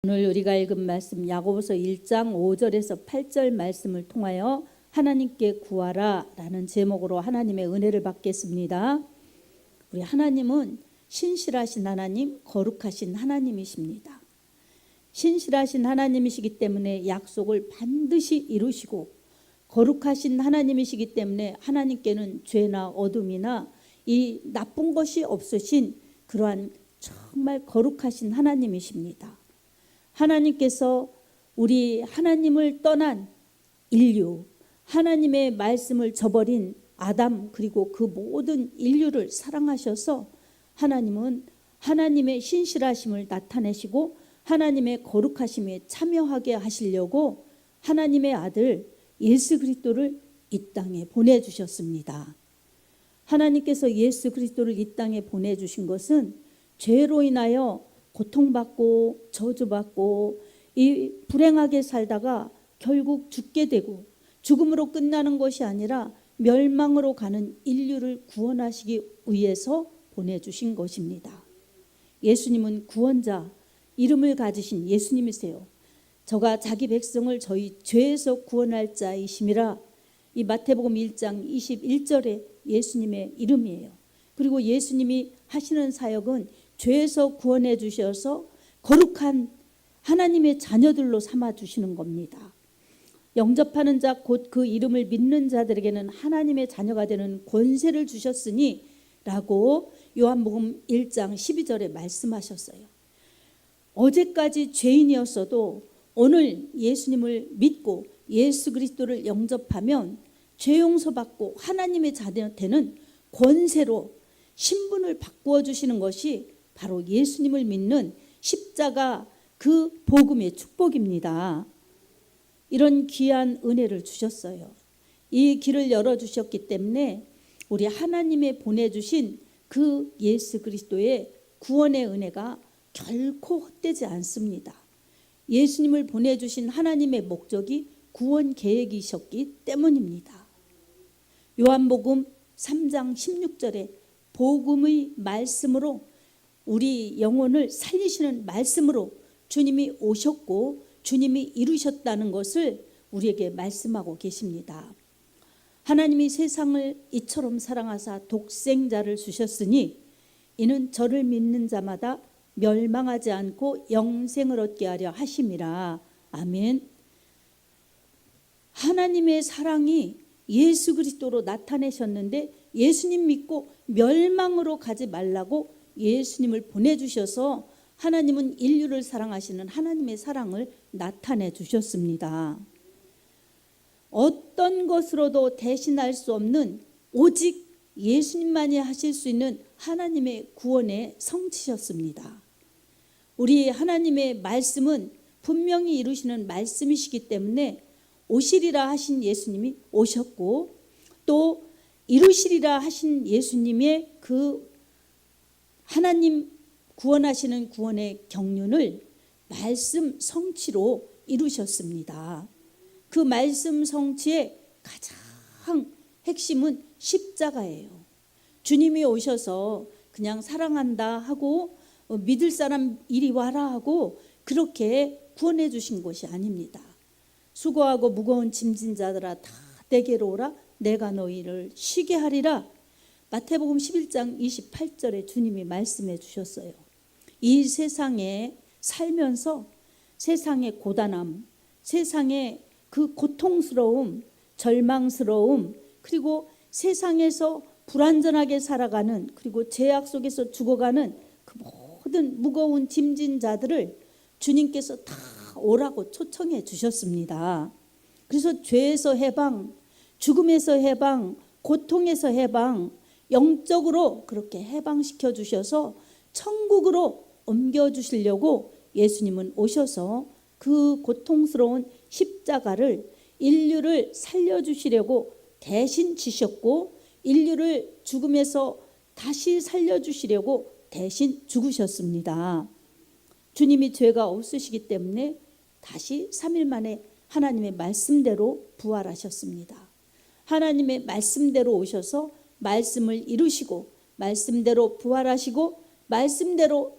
오늘 우리가 읽은 말씀 야고보서 1장 5절에서 8절 말씀을 통하여 하나님께 구하라 라는 제목으로 하나님의 은혜를 받겠습니다. 우리 하나님은 신실하신 하나님, 거룩하신 하나님이십니다. 신실하신 하나님이시기 때문에 약속을 반드시 이루시고, 거룩하신 하나님이시기 때문에 하나님께는 죄나 어둠이나 이 나쁜 것이 없으신 그러한 정말 거룩하신 하나님이십니다. 하나님께서 우리 하나님을 떠난 인류, 하나님의 말씀을 저버린 아담 그리고 그 모든 인류를 사랑하셔서 하나님은 하나님의 신실하심을 나타내시고 하나님의 거룩하심에 참여하게 하시려고 하나님의 아들 예수 그리스도를 이 땅에 보내주셨습니다. 하나님께서 예수 그리스도를 이 땅에 보내주신 것은 죄로 인하여 고통받고 저주받고 이 불행하게 살다가 결국 죽게 되고 죽음으로 끝나는 것이 아니라 멸망으로 가는 인류를 구원하시기 위해서 보내주신 것입니다. 예수님은 구원자, 이름을 가지신 예수님이세요. 저가 자기 백성을 저희 죄에서 구원할 자이심이라, 이 마태복음 1장 21절에 예수님의 이름이에요. 그리고 예수님이 하시는 사역은 죄에서 구원해 주셔서 거룩한 하나님의 자녀들로 삼아 주시는 겁니다. 영접하는 자 곧 그 이름을 믿는 자들에게는 하나님의 자녀가 되는 권세를 주셨으니 라고 요한복음 1장 12절에 말씀하셨어요. 어제까지 죄인이었어도 오늘 예수님을 믿고 예수 그리스도를 영접하면 죄 용서받고 하나님의 자녀 되는 권세로 신분을 바꾸어 주시는 것이 바로 예수님을 믿는 십자가 그 복음의 축복입니다. 이런 귀한 은혜를 주셨어요. 이 길을 열어주셨기 때문에 우리 하나님의 보내주신 그 예수 그리스도의 구원의 은혜가 결코 헛되지 않습니다. 예수님을 보내주신 하나님의 목적이 구원 계획이셨기 때문입니다. 요한복음 3장 16절에 복음의 말씀으로 우리 영혼을 살리시는 말씀으로 주님이 오셨고 주님이 이루셨다는 것을 우리에게 말씀하고 계십니다. 하나님이 세상을 이처럼 사랑하사 독생자를 주셨으니 이는 저를 믿는 자마다 멸망하지 않고 영생을 얻게 하려 하심이라. 아멘. 하나님의 사랑이 예수 그리스도로 나타내셨는데 예수님 믿고 멸망으로 가지 말라고 예수님을 보내주셔서 하나님은 인류를 사랑하시는 하나님의 사랑을 나타내 주셨습니다. 어떤 것으로도 대신할 수 없는 오직 예수님만이 하실 수 있는 하나님의 구원의 성취셨습니다. 우리 하나님의 말씀은 분명히 이루시는 말씀이시기 때문에 오시리라 하신 예수님이 오셨고 또 이루시리라 하신 예수님의 그 하나님 구원하시는 구원의 경륜을 말씀 성취로 이루셨습니다. 그 말씀 성취의 가장 핵심은 십자가예요. 주님이 오셔서 그냥 사랑한다 하고 믿을 사람 이리 와라 하고 그렇게 구원해 주신 것이 아닙니다. 수고하고 무거운 짐진 자들아 다 내게로 오라, 내가 너희를 쉬게 하리라. 마태복음 11장 28절에 주님이 말씀해 주셨어요. 이 세상에 살면서 세상의 고단함, 세상의 그 고통스러움, 절망스러움, 그리고 세상에서 불완전하게 살아가는, 그리고 죄악 속에서 죽어가는 그 모든 무거운 짐진 자들을 주님께서 다 오라고 초청해 주셨습니다. 그래서 죄에서 해방, 죽음에서 해방, 고통에서 해방, 영적으로 그렇게 해방시켜 주셔서 천국으로 옮겨주시려고 예수님은 오셔서 그 고통스러운 십자가를 인류를 살려주시려고 대신 지셨고 인류를 죽음에서 다시 살려주시려고 대신 죽으셨습니다. 주님이 죄가 없으시기 때문에 다시 3일 만에 하나님의 말씀대로 부활하셨습니다. 하나님의 말씀대로 오셔서 말씀을 이루시고 말씀대로 부활하시고 말씀대로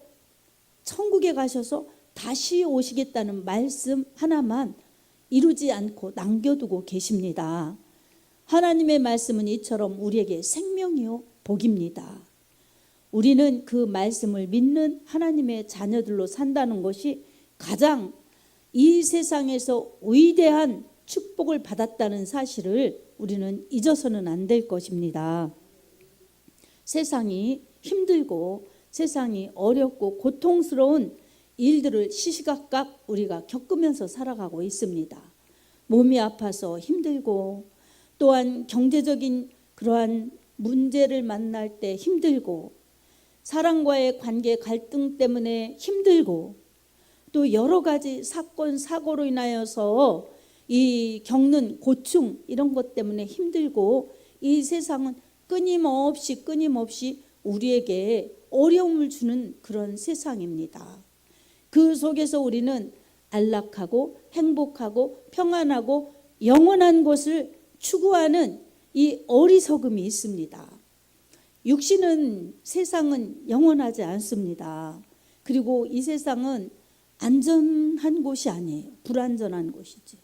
천국에 가셔서 다시 오시겠다는 말씀 하나만 이루지 않고 남겨두고 계십니다. 하나님의 말씀은 이처럼 우리에게 생명이요 복입니다. 우리는 그 말씀을 믿는 하나님의 자녀들로 산다는 것이 가장 이 세상에서 위대한 축복을 받았다는 사실을 우리는 잊어서는 안 될 것입니다. 세상이 힘들고 세상이 어렵고 고통스러운 일들을 시시각각 우리가 겪으면서 살아가고 있습니다. 몸이 아파서 힘들고, 또한 경제적인 그러한 문제를 만날 때 힘들고, 사람과의 관계 갈등 때문에 힘들고, 또 여러 가지 사건 사고로 인하여서 이 겪는 고충 이런 것 때문에 힘들고, 이 세상은 끊임없이 우리에게 어려움을 주는 그런 세상입니다. 그 속에서 우리는 안락하고 행복하고 평안하고 영원한 것을 추구하는 이 어리석음이 있습니다. 육신은, 세상은 영원하지 않습니다. 그리고 이 세상은 안전한 곳이 아니에요. 불안전한 곳이지.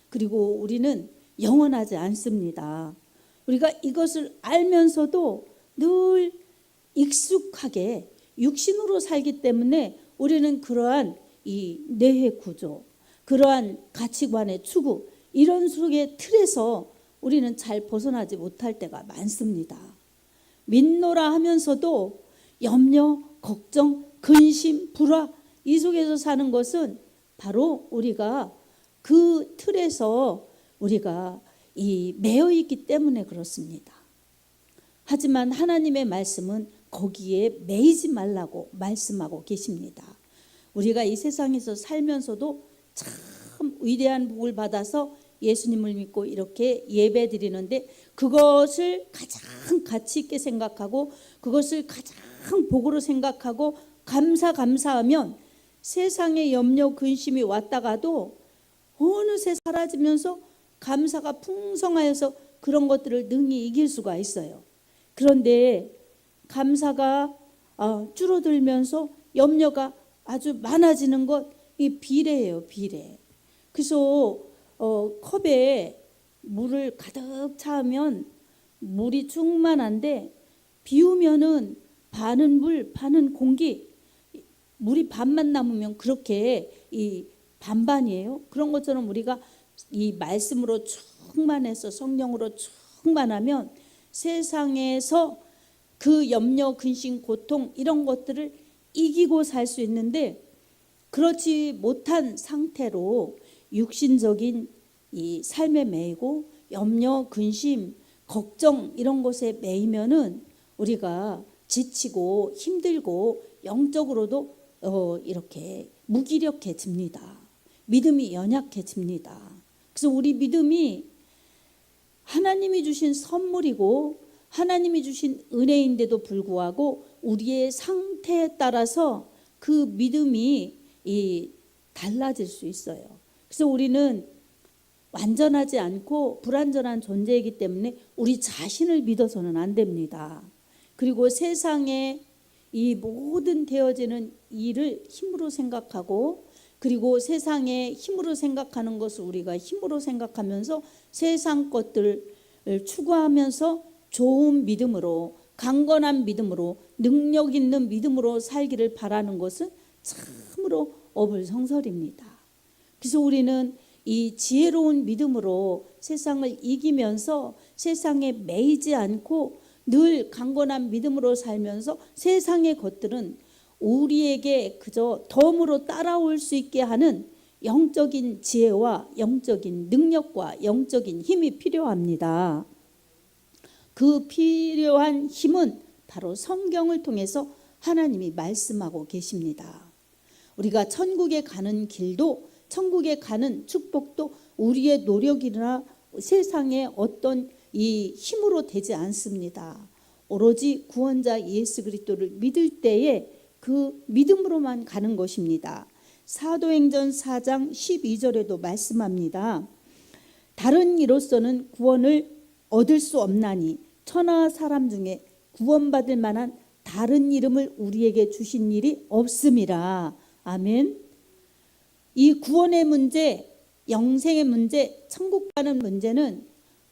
그리고 우리는 영원하지 않습니다. 우리가 이것을 알면서도 늘 익숙하게 육신으로 살기 때문에 우리는 그러한 이 뇌의 구조, 그러한 가치관의 추구, 이런 속의 틀에서 우리는 잘 벗어나지 못할 때가 많습니다. 믿노라 하면서도 염려, 걱정, 근심, 불화, 이 속에서 사는 것은 바로 우리가 그 틀에서 우리가 매여 있기 때문에 그렇습니다. 하지만 하나님의 말씀은 거기에 매이지 말라고 말씀하고 계십니다. 우리가 이 세상에서 살면서도 참 위대한 복을 받아서 예수님을 믿고 이렇게 예배 드리는데, 그것을 가장 가치 있게 생각하고 그것을 가장 복으로 생각하고 감사하면 세상의 염려 근심이 왔다가도 어느새 사라지면서 감사가 풍성하여서 그런 것들을 능히 이길 수가 있어요. 그런데 감사가 줄어들면서 염려가 아주 많아지는 것, 이 비례예요, 비례. 그래서 컵에 물을 가득 차면 물이 충만한데, 비우면은 반은 물, 반은 공기, 물이 반만 남으면 그렇게 이 반반이에요. 그런 것처럼 우리가 이 말씀으로 충만해서 성령으로 충만하면 세상에서 그 염려, 근심, 고통 이런 것들을 이기고 살 수 있는데, 그렇지 못한 상태로 육신적인 이 삶에 매이고 염려, 근심, 걱정 이런 것에 매이면은 우리가 지치고 힘들고 영적으로도 이렇게 무기력해집니다. 믿음이 연약해집니다. 그래서 우리 믿음이 하나님이 주신 선물이고 하나님이 주신 은혜인데도 불구하고 우리의 상태에 따라서 그 믿음이 달라질 수 있어요. 그래서 우리는 완전하지 않고 불완전한 존재이기 때문에 우리 자신을 믿어서는 안 됩니다. 그리고 세상에 이 모든 되어지는 일을 힘으로 생각하고, 그리고 세상에 힘으로 생각하는 것을 우리가 힘으로 생각하면서 세상 것들을 추구하면서 좋은 믿음으로, 강건한 믿음으로, 능력 있는 믿음으로 살기를 바라는 것은 참으로 어불성설입니다. 그래서 우리는 이 지혜로운 믿음으로 세상을 이기면서 세상에 매이지 않고 늘 강건한 믿음으로 살면서 세상의 것들은 우리에게 그저 덤으로 따라올 수 있게 하는 영적인 지혜와 영적인 능력과 영적인 힘이 필요합니다. 그 필요한 힘은 바로 성경을 통해서 하나님이 말씀하고 계십니다. 우리가 천국에 가는 길도, 천국에 가는 축복도 우리의 노력이나 세상의 어떤 이 힘으로 되지 않습니다. 오로지 구원자 예수 그리스도를 믿을 때에 그 믿음으로만 가는 것입니다. 사도행전 4장 12절에도 말씀합니다. 다른 이로서는 구원을 얻을 수 없나니 천하 사람 중에 구원받을 만한 다른 이름을 우리에게 주신 일이 없음이라. 아멘. 이 구원의 문제, 영생의 문제, 천국 가는 문제는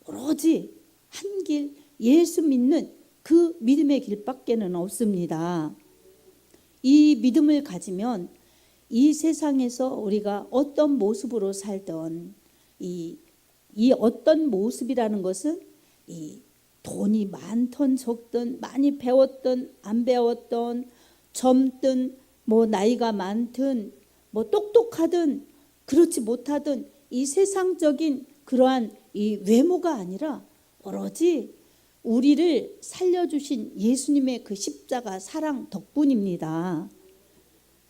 오로지 한 길, 예수 믿는 그 믿음의 길밖에는 없습니다. 이 믿음을 가지면 이 세상에서 우리가 어떤 모습으로 살던 이 어떤 모습이라는 것은 이 돈이 많든 적든, 많이 배웠든 안 배웠든, 젊든 뭐 나이가 많든 뭐 똑똑하든 그렇지 못하든 이 세상적인 그러한 이 외모가 아니라 오로지 우리를 살려주신 예수님의 그 십자가 사랑 덕분입니다.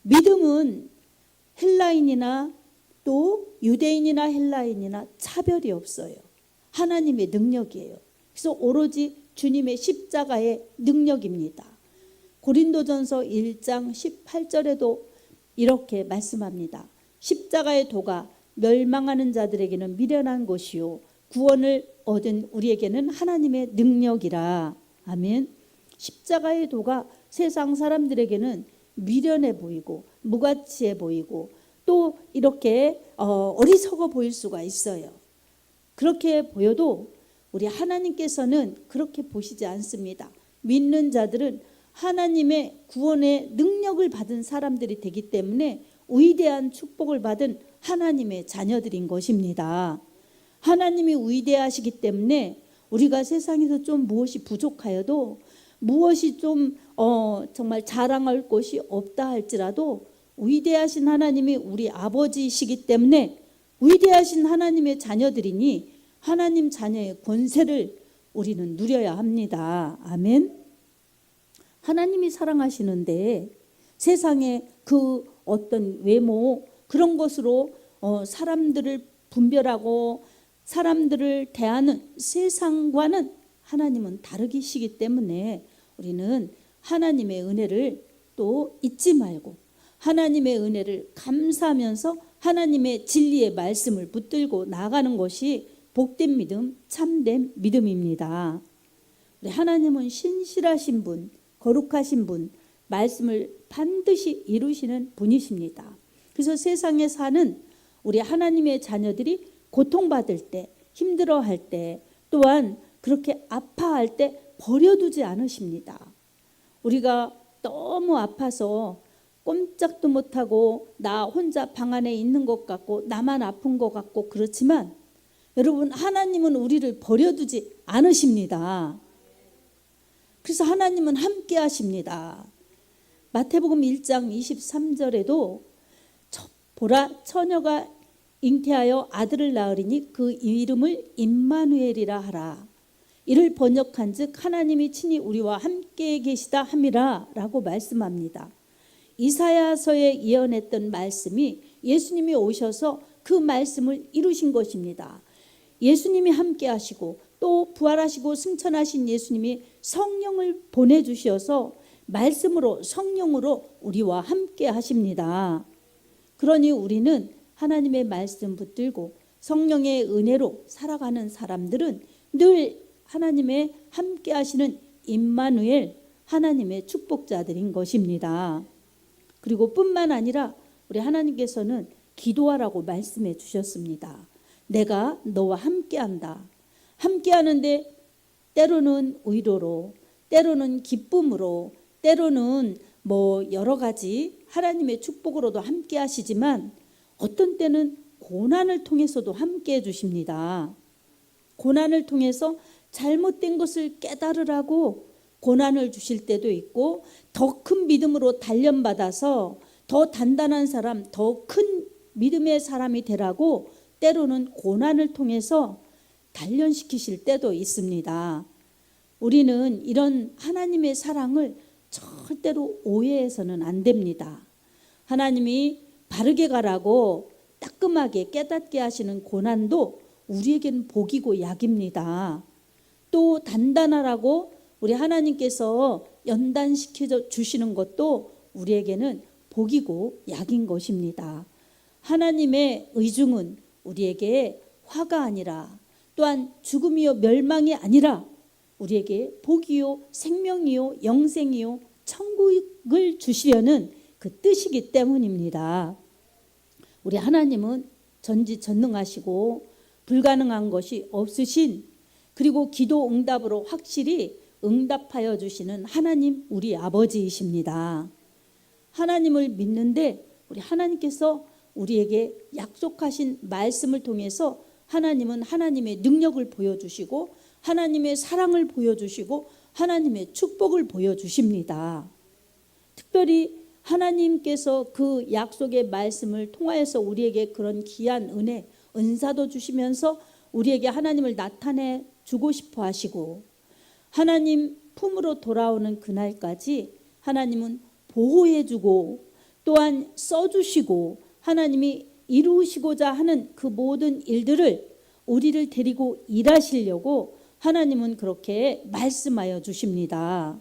믿음은 헬라인이나 또 유대인이나 헬라인이나 차별이 없어요. 하나님의 능력이에요. 그래서 오로지 주님의 십자가의 능력입니다. 고린도전서 1장 18절에도 이렇게 말씀합니다. 십자가의 도가 멸망하는 자들에게는 미련한 것이요 구원을 얻은 우리에게는 하나님의 능력이라. 아멘. 십자가의 도가 세상 사람들에게는 미련해 보이고 무가치해 보이고 또 이렇게 어리석어 보일 수가 있어요. 그렇게 보여도 우리 하나님께서는 그렇게 보시지 않습니다. 믿는 자들은 하나님의 구원의 능력을 받은 사람들이 되기 때문에 위대한 축복을 받은 하나님의 자녀들인 것입니다. 하나님이 위대하시기 때문에 우리가 세상에서 좀 무엇이 부족하여도 무엇이 좀 정말 자랑할 것이 없다 할지라도 위대하신 하나님이 우리 아버지이시기 때문에 위대하신 하나님의 자녀들이니 하나님 자녀의 권세를 우리는 누려야 합니다. 아멘. 하나님이 사랑하시는데 세상의 그 어떤 외모 그런 것으로 사람들을 분별하고 사람들을 대하는 세상과는 하나님은 다르시기 때문에 우리는 하나님의 은혜를 또 잊지 말고 하나님의 은혜를 감사하면서 하나님의 진리의 말씀을 붙들고 나아가는 것이 복된 믿음, 참된 믿음입니다. 우리 하나님은 신실하신 분, 거룩하신 분, 말씀을 반드시 이루시는 분이십니다. 그래서 세상에 사는 우리 하나님의 자녀들이 고통받을 때, 힘들어할 때, 또한 그렇게 아파할 때 버려두지 않으십니다. 우리가 너무 아파서 꼼짝도 못하고 나 혼자 방 안에 있는 것 같고 나만 아픈 것 같고 그렇지만 여러분 하나님은 우리를 버려두지 않으십니다. 그래서 하나님은 함께 하십니다. 마태복음 1장 23절에도 보라 처녀가 잉태하여 아들을 낳으리니 그 이름을 임마누엘이라 하라. 이를 번역한즉 하나님이 친히 우리와 함께 계시다 함이라 라고 말씀합니다. 이사야서에 예언했던 말씀이 예수님이 오셔서 그 말씀을 이루신 것입니다. 예수님이 함께 하시고 또 부활하시고 승천하신 예수님이 성령을 보내주셔서 말씀으로 성령으로 우리와 함께 하십니다. 그러니 우리는 하나님의 말씀 붙들고 성령의 은혜로 살아가는 사람들은 늘 하나님의 함께 하시는 임마누엘 하나님의 축복자들인 것입니다. 그리고 뿐만 아니라 우리 하나님께서는 기도하라고 말씀해 주셨습니다. 내가 너와 함께한다. 함께하는데 때로는 위로로, 때로는 기쁨으로, 때로는 뭐 여러 가지 하나님의 축복으로도 함께 하시지만 어떤 때는 고난을 통해서도 함께 해주십니다. 고난을 통해서 잘못된 것을 깨달으라고 고난을 주실 때도 있고 더 큰 믿음으로 단련받아서 더 단단한 사람, 더 큰 믿음의 사람이 되라고 때로는 고난을 통해서 단련시키실 때도 있습니다. 우리는 이런 하나님의 사랑을 절대로 오해해서는 안 됩니다. 하나님이 바르게 가라고 따끔하게 깨닫게 하시는 고난도 우리에게는 복이고 약입니다. 또 단단하라고 우리 하나님께서 연단시켜 주시는 것도 우리에게는 복이고 약인 것입니다. 하나님의 의중은 우리에게 화가 아니라 또한 죽음이요 멸망이 아니라 우리에게 복이요 생명이요 영생이요 천국을 주시려는 그 뜻이기 때문입니다. 우리 하나님은 전지전능하시고 불가능한 것이 없으신, 그리고 기도 응답으로 확실히 응답하여 주시는 하나님, 우리 아버지이십니다. 하나님을 믿는데 우리 하나님께서 우리에게 약속하신 말씀을 통해서 하나님은 하나님의 능력을 보여주시고 하나님의 사랑을 보여주시고 하나님의 축복을 보여주십니다. 특별히 하나님께서 그 약속의 말씀을 통하여서 우리에게 그런 귀한 은혜, 은사도 주시면서 우리에게 하나님을 나타내 주고 싶어 하시고, 하나님 품으로 돌아오는 그날까지 하나님은 보호해 주고 또한 써주시고 하나님이 이루시고자 하는 그 모든 일들을 우리를 데리고 일하시려고 하나님은 그렇게 말씀하여 주십니다.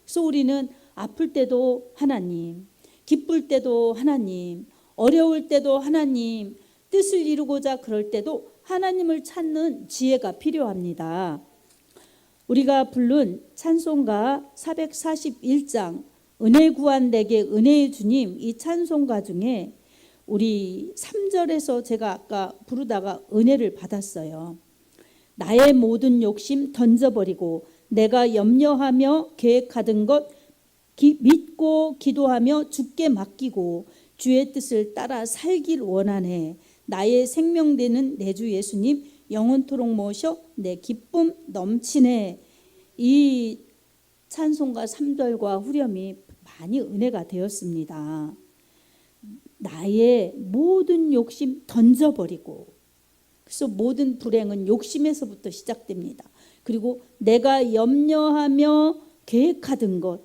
그래서 우리는 아플 때도 하나님, 기쁠 때도 하나님, 어려울 때도 하나님, 뜻을 이루고자 그럴 때도 하나님을 찾는 지혜가 필요합니다. 우리가 부른 찬송가 441장 은혜 구한 내게 은혜의 주님, 이 찬송가 중에 우리 3절에서 제가 아까 부르다가 은혜를 받았어요. 나의 모든 욕심 던져버리고 내가 염려하며 계획하던 것 믿고 기도하며 주께 맡기고 주의 뜻을 따라 살길 원하네. 나의 생명 되는 내 주 예수님 영원토록 모셔 내 기쁨 넘치네. 이 찬송가 3절과 후렴이 많이 은혜가 되었습니다. 나의 모든 욕심 던져버리고, 그래서 모든 불행은 욕심에서부터 시작됩니다. 그리고 내가 염려하며 계획하던 것,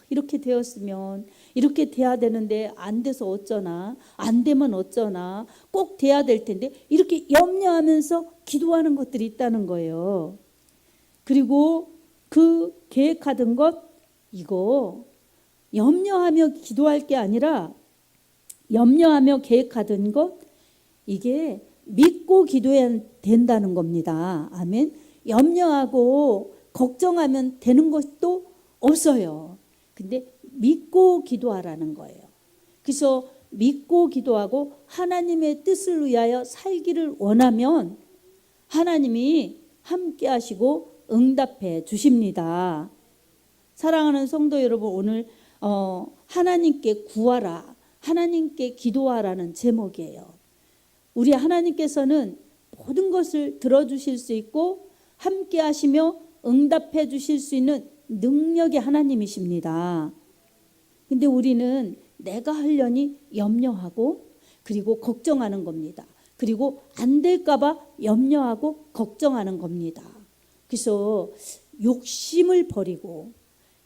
이렇게 되었으면 이렇게 돼야 되는데 안 돼서 어쩌나, 안 되면 어쩌나, 꼭 돼야 될 텐데, 이렇게 염려하면서 기도하는 것들이 있다는 거예요. 그리고 그 계획하던 것, 이거 염려하며 기도할 게 아니라 염려하며 계획하던 것, 이게 믿고 기도해야 된다는 겁니다. 아멘. 염려하고 걱정하면 되는 것도 없어요. 근데 믿고 기도하라는 거예요. 그래서 믿고 기도하고 하나님의 뜻을 위하여 살기를 원하면 하나님이 함께 하시고 응답해 주십니다. 사랑하는 성도 여러분, 오늘 하나님께 구하라, 하나님께 기도하라는 제목이에요. 우리 하나님께서는 모든 것을 들어주실 수 있고 함께 하시며 응답해 주실 수 있는 능력의 하나님이십니다. 근데 우리는 내가 하려니 염려하고 그리고 걱정하는 겁니다. 그리고 안 될까 봐 염려하고 걱정하는 겁니다. 그래서 욕심을 버리고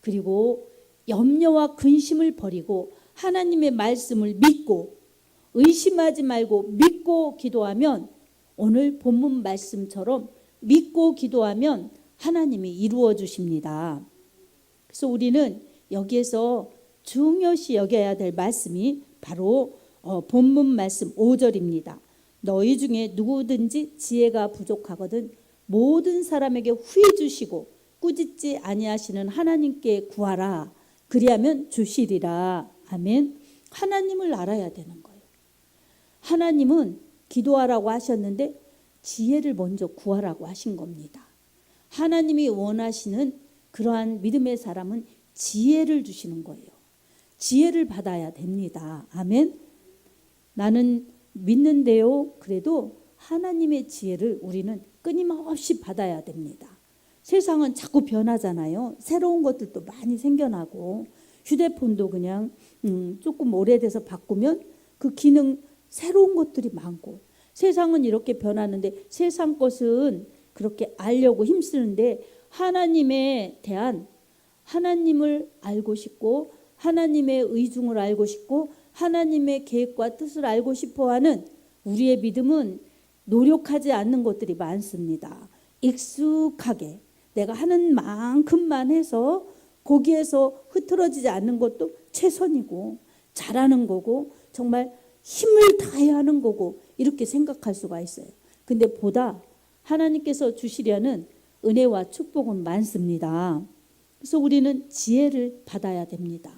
그리고 염려와 근심을 버리고 하나님의 말씀을 믿고 의심하지 말고 믿고 기도하면, 오늘 본문 말씀처럼 믿고 기도하면 하나님이 이루어 주십니다. 그래서 우리는 여기에서 중요시 여겨야 될 말씀이 바로 본문 말씀 5절입니다. 너희 중에 누구든지 지혜가 부족하거든 모든 사람에게 후히 주시고 꾸짖지 아니하시는 하나님께 구하라. 그리하면 주시리라. 아멘. 하나님을 알아야 되는 거예요. 하나님은 기도하라고 하셨는데 지혜를 먼저 구하라고 하신 겁니다. 하나님이 원하시는 그러한 믿음의 사람은 지혜를 주시는 거예요. 지혜를 받아야 됩니다. 아멘. 나는 믿는데요, 그래도 하나님의 지혜를 우리는 끊임없이 받아야 됩니다. 세상은 자꾸 변하잖아요. 새로운 것들도 많이 생겨나고, 휴대폰도 그냥 조금 오래돼서 바꾸면 그 기능 새로운 것들이 많고, 세상은 이렇게 변하는데 세상 것은 그렇게 알려고 힘쓰는데 하나님에 대한, 하나님을 알고 싶고 하나님의 의중을 알고 싶고 하나님의 계획과 뜻을 알고 싶어하는 우리의 믿음은 노력하지 않는 것들이 많습니다. 익숙하게 내가 하는 만큼만 해서 거기에서 흐트러지지 않는 것도 최선이고 잘하는 거고 정말 힘을 다해야 하는 거고 이렇게 생각할 수가 있어요. 근데 보다 하나님께서 주시려는 은혜와 축복은 많습니다. 그래서 우리는 지혜를 받아야 됩니다.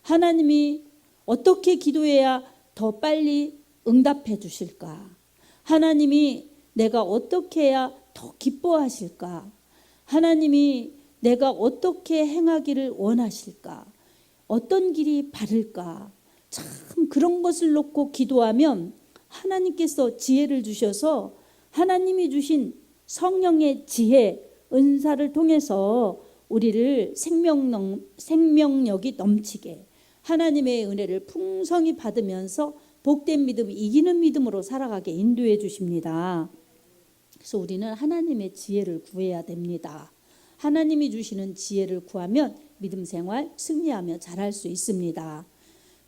하나님이 어떻게 기도해야 더 빨리 응답해 주실까? 하나님이 내가 어떻게 해야 더 기뻐하실까? 하나님이 내가 어떻게 행하기를 원하실까? 어떤 길이 바를까? 참 그런 것을 놓고 기도하면 하나님께서 지혜를 주셔서 하나님이 주신 성령의 지혜, 은사를 통해서 우리를 생명력이 넘치게 하나님의 은혜를 풍성히 받으면서 복된 믿음, 이기는 믿음으로 살아가게 인도해 주십니다. 그래서 우리는 하나님의 지혜를 구해야 됩니다. 하나님이 주시는 지혜를 구하면 믿음 생활 승리하며 잘할 수 있습니다.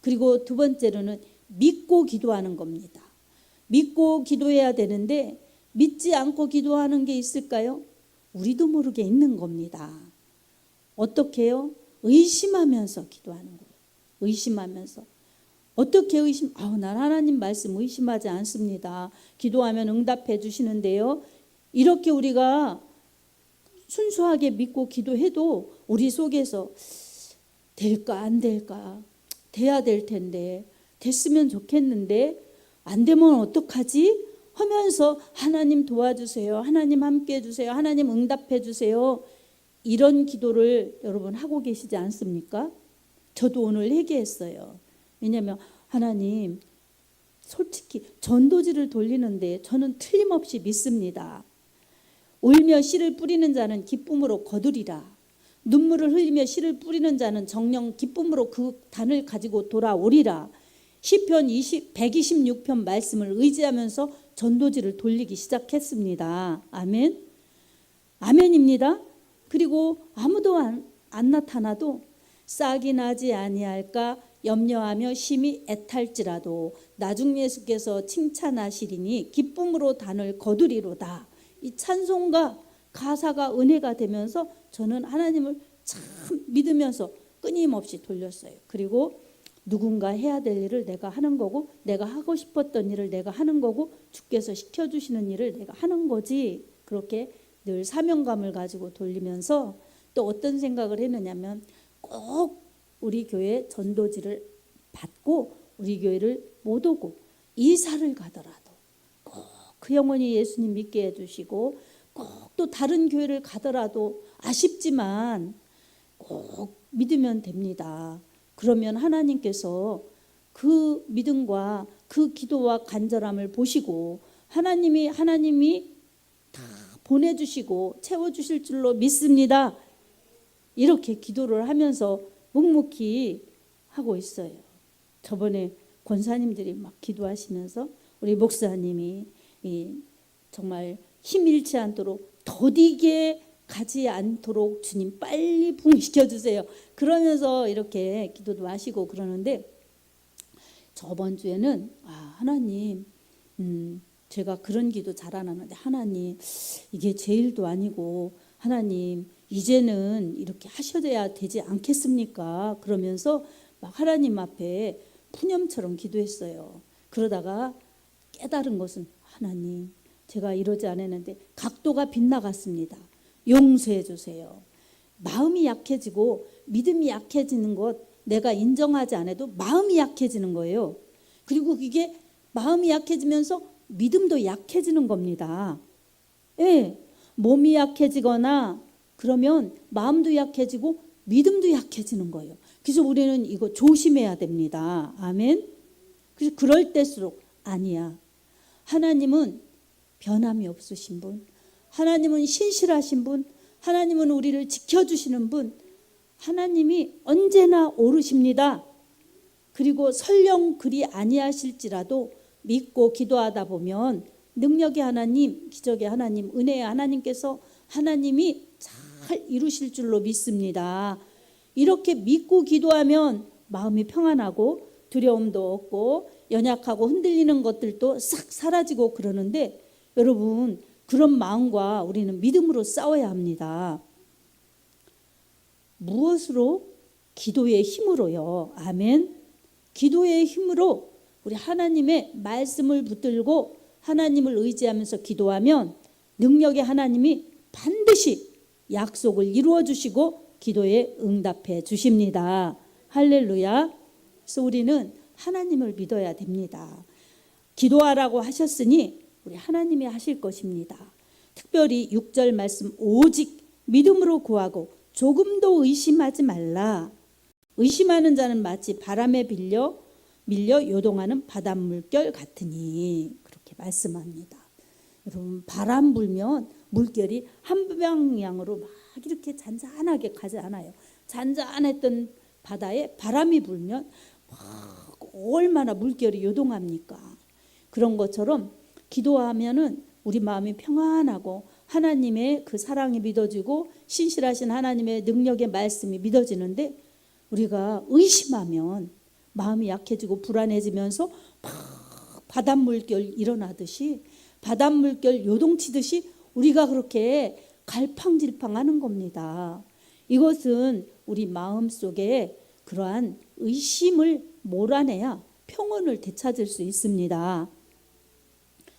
그리고 두 번째로는 믿고 기도하는 겁니다. 믿고 기도해야 되는데 믿지 않고 기도하는 게 있을까요? 우리도 모르게 있는 겁니다. 어떻게 해요? 의심하면서 기도하는 거예요. 의심하면서. 어떻게 난 하나님 말씀 의심하지 않습니다. 기도하면 응답해 주시는데요. 이렇게 우리가 순수하게 믿고 기도해도 우리 속에서 될까 안 될까? 돼야 될 텐데, 됐으면 좋겠는데 안 되면 어떡하지? 하면서 하나님 도와주세요. 하나님 함께 해주세요. 하나님 응답해 주세요. 이런 기도를 여러분 하고 계시지 않습니까? 저도 오늘 회개했어요. 왜냐하면 하나님 솔직히 전도지를 돌리는데 저는 틀림없이 믿습니다. 울며 씨를 뿌리는 자는 기쁨으로 거두리라. 눈물을 흘리며 씨를 뿌리는 자는 정녕 기쁨으로 그 단을 가지고 돌아오리라. 시편 126편 말씀을 의지하면서 전도지를 돌리기 시작했습니다. 아멘. 아멘입니다. 그리고 아무도 안 나타나도 싹이 나지 아니할까 염려하며 심히 애탈지라도 나중 예수께서 칭찬하시리니 기쁨으로 단을 거두리로다. 이 찬송가 가사가 은혜가 되면서 저는 하나님을 참 믿으면서 끊임없이 돌렸어요. 그리고 누군가 해야 될 일을 내가 하는 거고, 내가 하고 싶었던 일을 내가 하는 거고, 주께서 시켜주시는 일을 내가 하는 거지. 그렇게 늘 사명감을 가지고 돌리면서 또 어떤 생각을 했느냐면 꼭 우리 교회 전도지를 받고 우리 교회를 못 오고 이사를 가더라도 꼭 그 영혼이 예수님 믿게 해주시고, 꼭 또 다른 교회를 가더라도 아쉽지만 꼭 믿으면 됩니다. 그러면 하나님께서 그 믿음과 그 기도와 간절함을 보시고 하나님이 다 보내주시고 채워주실 줄로 믿습니다. 이렇게 기도를 하면서 묵묵히 하고 있어요. 저번에 권사님들이 막 기도하시면서 우리 목사님이 정말 힘 잃지 않도록 더디게 가지 않도록 주님 빨리 부흥시켜 주세요. 그러면서 이렇게 기도도 하시고 그러는데, 저번 주에는 하나님 제가 그런 기도 잘 안 하는데 하나님 이게 제 일도 아니고 하나님 이제는 이렇게 하셔야 되지 않겠습니까? 그러면서 막 하나님 앞에 푸념처럼 기도했어요. 그러다가 깨달은 것은 하나님 제가 이러지 않았는데 각도가 빗나갔습니다. 용서해 주세요. 마음이 약해지고 믿음이 약해지는 것 내가 인정하지 않아도 마음이 약해지는 거예요. 그리고 이게 마음이 약해지면서 믿음도 약해지는 겁니다. 예, 몸이 약해지거나 그러면 마음도 약해지고 믿음도 약해지는 거예요. 그래서 우리는 이거 조심해야 됩니다. 아멘. 그래서 그럴 때일수록 아니야. 하나님은 변함이 없으신 분, 하나님은 신실하신 분, 하나님은 우리를 지켜주시는 분, 하나님이 언제나 오르십니다. 그리고 설령 그리 아니하실지라도 믿고 기도하다 보면 능력의 하나님, 기적의 하나님, 은혜의 하나님께서 하나님이 잘 이루실 줄로 믿습니다. 이렇게 믿고 기도하면 마음이 평안하고 두려움도 없고 연약하고 흔들리는 것들도 싹 사라지고 그러는데, 여러분 그런 마음과 우리는 믿음으로 싸워야 합니다. 무엇으로? 기도의 힘으로요. 아멘. 기도의 힘으로 우리 하나님의 말씀을 붙들고 하나님을 의지하면서 기도하면 능력의 하나님이 반드시 약속을 이루어 주시고 기도에 응답해 주십니다. 할렐루야. 그래서 우리는 하나님을 믿어야 됩니다. 기도하라고 하셨으니 우리 하나님이 하실 것입니다. 특별히 6절 말씀 오직 믿음으로 구하고 조금도 의심하지 말라. 의심하는 자는 마치 바람에 밀려 요동하는 바닷물결 같으니 그렇게 말씀합니다. 여러분 바람 불면 물결이 한 방향으로 막 이렇게 잔잔하게 가지 않아요. 잔잔했던 바다에 바람이 불면 막 얼마나 물결이 요동합니까? 그런 것처럼 기도하면은 우리 마음이 평안하고 하나님의 그 사랑이 믿어지고 신실하신 하나님의 능력의 말씀이 믿어지는데 우리가 의심하면 마음이 약해지고 불안해지면서 막 바닷물결 일어나듯이 바닷물결 요동치듯이 우리가 그렇게 갈팡질팡하는 겁니다. 이것은 우리 마음속에 그러한 의심을 몰아내야 평온을 되찾을 수 있습니다.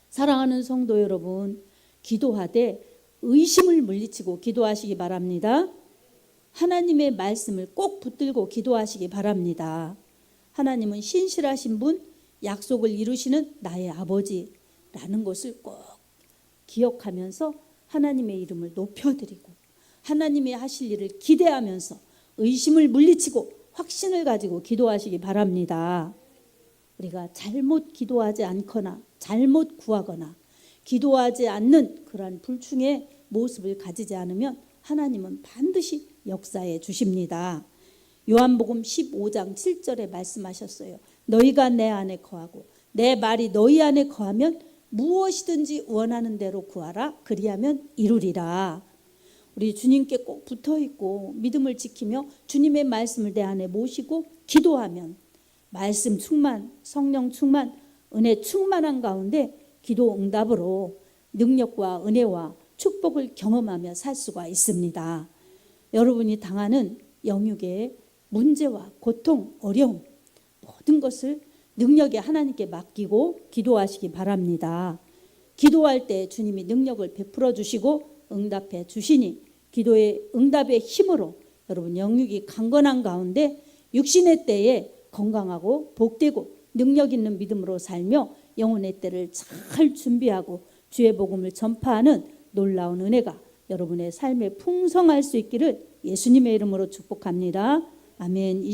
사랑하는 성도 여러분, 기도하되 의심을 물리치고 기도하시기 바랍니다. 하나님의 말씀을 꼭 붙들고 기도하시기 바랍니다. 하나님은 신실하신 분, 약속을 이루시는 나의 아버지라는 것을 꼭 기억하면서 하나님의 이름을 높여드리고 하나님이 하실 일을 기대하면서 의심을 물리치고 확신을 가지고 기도하시기 바랍니다. 우리가 잘못 기도하지 않거나 잘못 구하거나 기도하지 않는 그러한 불충의 모습을 가지지 않으면 하나님은 반드시 역사해 주십니다. 요한복음 15장 7절에 말씀하셨어요. 너희가 내 안에 거하고 내 말이 너희 안에 거하면 무엇이든지 원하는 대로 구하라. 그리하면 이루리라. 우리 주님께 꼭 붙어있고 믿음을 지키며 주님의 말씀을 내 안에 모시고 기도하면 말씀 충만, 성령 충만, 은혜 충만한 가운데 기도 응답으로 능력과 은혜와 축복을 경험하며 살 수가 있습니다. 여러분이 당하는 영육의 문제와 고통, 어려움 모든 것을 능력에 하나님께 맡기고 기도하시기 바랍니다. 기도할 때 주님이 능력을 베풀어 주시고 응답해 주시니 기도의 응답의 힘으로 여러분 영육이 강건한 가운데 육신의 때에 건강하고 복되고 능력 있는 믿음으로 살며 영혼의 때를 잘 준비하고 주의 복음을 전파하는 놀라운 은혜가 여러분의 삶에 풍성할 수 있기를 예수님의 이름으로 축복합니다. 아멘.